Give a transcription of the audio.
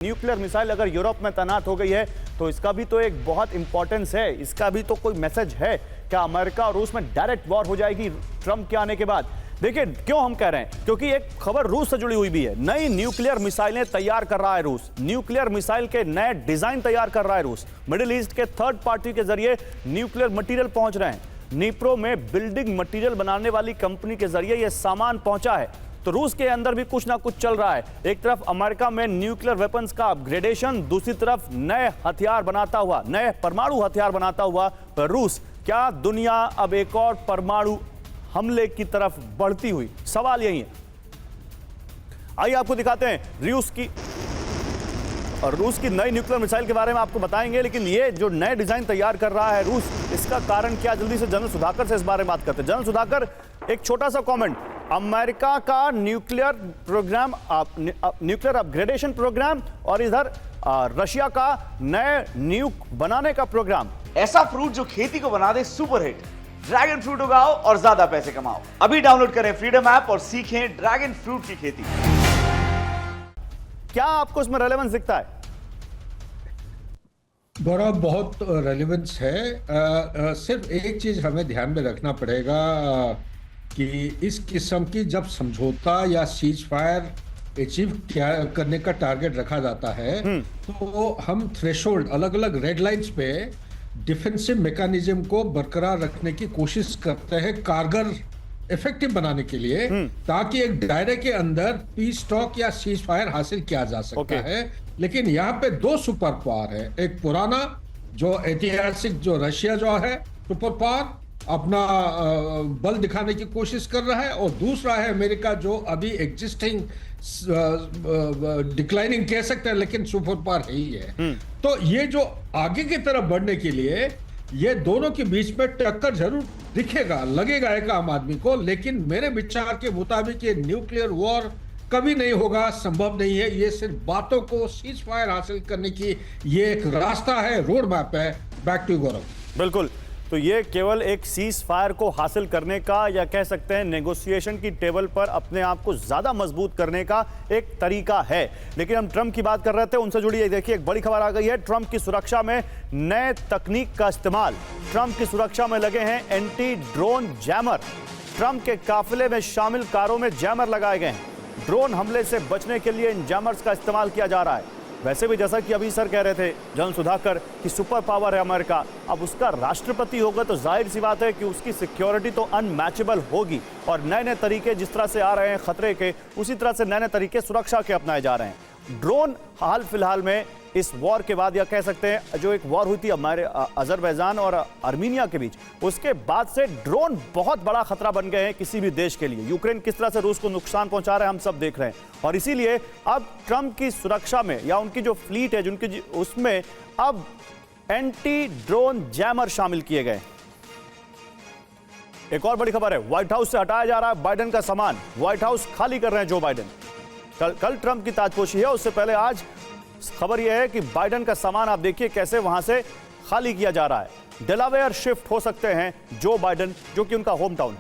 Nuclear missile अगर Europe में तैनात हो गई है तो इसका भी तो एक बहुत इंपॉर्टेंस है, इसका भी तो कोई मैसेज है। क्या अमेरिका और रूस में डायरेक्ट वॉर हो जाएगी ट्रंप के आने के बाद? देखिए क्यों हम कह रहे हैं, क्योंकि एक खबर रूस से जुड़ी हुई भी है। नई न्यूक्लियर मिसाइलें तैयार कर रहा है रूस, न्यूक्लियर मिसाइल के नए डिजाइन तैयार कर रहा है रूस। मिडिल ईस्ट के थर्ड पार्टी के जरिए न्यूक्लियर मटेरियल पहुंच रहे हैं। नीप्रो में बिल्डिंग मटेरियल बनाने वाली कंपनी के जरिए यह सामान पहुंचा है। तो रूस के अंदर भी कुछ ना कुछ चल रहा है। एक तरफ अमेरिका में न्यूक्लियर वेपन्स का अपग्रेडेशन, दूसरी तरफ नए हथियार बनाता हुआ, नए परमाणु हथियार बनाता हुआ रूस। क्या दुनिया अब एक और परमाणु हमले की तरफ बढ़ती हुई? सवाल यही है। आइए आपको दिखाते हैं रूस की नई न्यूक्लियर मिसाइल के बारे में आपको बताएंगे। लेकिन ये जो नए डिजाइन तैयार कर रहा है रूस, इसका कारण क्या? जल्दी से जनरल सुधाकर से इस बारे में बात करते हैं। जनरल सुधाकर, एक छोटा सा कमेंट, अमेरिका का nuclear program, nuclear upgradation program, और इधर रशिया का नए न्यूक बनाने का प्रोग्राम। ऐसा फ्रूट जो खेती को बना दे सुपर हिट। ड्रैगन फ्रूट उगाओ और ज्यादा पैसे कमाओ। अभी डाउनलोड करें फ्रीडम ऐप और सीखें ड्रैगन फ्रूट की खेती। क्या आपको इसमें रेलेवेंस दिखता है? गौरव, बहुत रेलेवेंस है। सिर्फ एक चीज हमें ध्यान में रखना पड़ेगा कि इस किस्म की जब समझौता या सीज फायर अचीव करने का टारगेट रखा जाता है तो हम थ्रेशोल्ड, अलग अलग रेड लाइंस पे डिफेंसिव मैकेनिज्म को बरकरार रखने की कोशिश करते हैं, कारगर इफेक्टिव बनाने के लिए, ताकि एक दायरे के अंदर पीस टॉक या सीज फायर हासिल किया जा सकता है। लेकिन यहाँ पे दो सुपर पावर है, एक पुराना जो ऐतिहासिक जो रशिया जो है सुपर पावर अपना बल दिखाने की कोशिश कर रहा है, और दूसरा है अमेरिका जो अभी एग्जिस्टिंग डिक्लाइनिंग कह सकते हैं लेकिन सुपर पावर ही है। तो ये जो आगे की तरफ बढ़ने के लिए ये दोनों के बीच में टक्कर जरूर दिखेगा, लगेगा एक आम आदमी को। लेकिन मेरे विचार के मुताबिक ये न्यूक्लियर वॉर कभी नहीं होगा, संभव नहीं है। ये सिर्फ बातों को सीज फायर हासिल करने की ये एक रास्ता है, रोड मैप है। बैक टू गौरव। बिल्कुल, तो ये केवल एक सीज फायर को हासिल करने का, या कह सकते हैं नेगोशिएशन की टेबल पर अपने आप को ज्यादा मजबूत करने का एक तरीका है। लेकिन हम ट्रंप की बात कर रहे थे, उनसे जुड़ी देखिए एक बड़ी खबर आ गई है। ट्रंप की सुरक्षा में नए तकनीक का इस्तेमाल। ट्रंप की सुरक्षा में लगे हैं एंटी ड्रोन जैमर। ट्रंप के काफिले में शामिल कारों में जैमर लगाए गए हैं। ड्रोन हमले से बचने के लिए इन जैमर्स का इस्तेमाल किया जा रहा है। वैसे भी जैसा कि अभी सर कह रहे थे जनरल सुधाकर कि सुपर पावर है अमेरिका, अब उसका राष्ट्रपति होगा तो जाहिर सी बात है कि उसकी सिक्योरिटी तो अनमैचेबल होगी। और नए नए तरीके जिस तरह से आ रहे हैं खतरे के, उसी तरह से नए नए तरीके सुरक्षा के अपनाए जा रहे हैं। ड्रोन हाल फिलहाल में इस वॉर के बाद, या कह सकते हैं जो एक वॉर हुई थी हमारे अजरबैजान और आर्मीनिया के बीच, उसके बाद से ड्रोन बहुत बड़ा खतरा बन गए हैं किसी भी देश के लिए। यूक्रेन किस तरह से रूस को नुकसान पहुंचा रहे हैं हम सब देख रहे हैं। और इसीलिए अब ट्रंप की सुरक्षा में, या उनकी जो फ्लीट है जिनकी, उसमें अब एंटी ड्रोन जैमर शामिल किए गए। एक और बड़ी खबर है, व्हाइट हाउस से हटाया जा रहा है बाइडेन का सामान। व्हाइट हाउस खाली कर रहे हैं जो बाइडेन। कल ट्रंप की ताजपोशी है, उससे पहले आज खबर यह है कि बाइडेन का सामान आप देखिए कैसे वहां से खाली किया जा रहा है। डेलावेयर शिफ्ट हो सकते हैं जो बाइडेन, जो कि उनका होम टाउन है।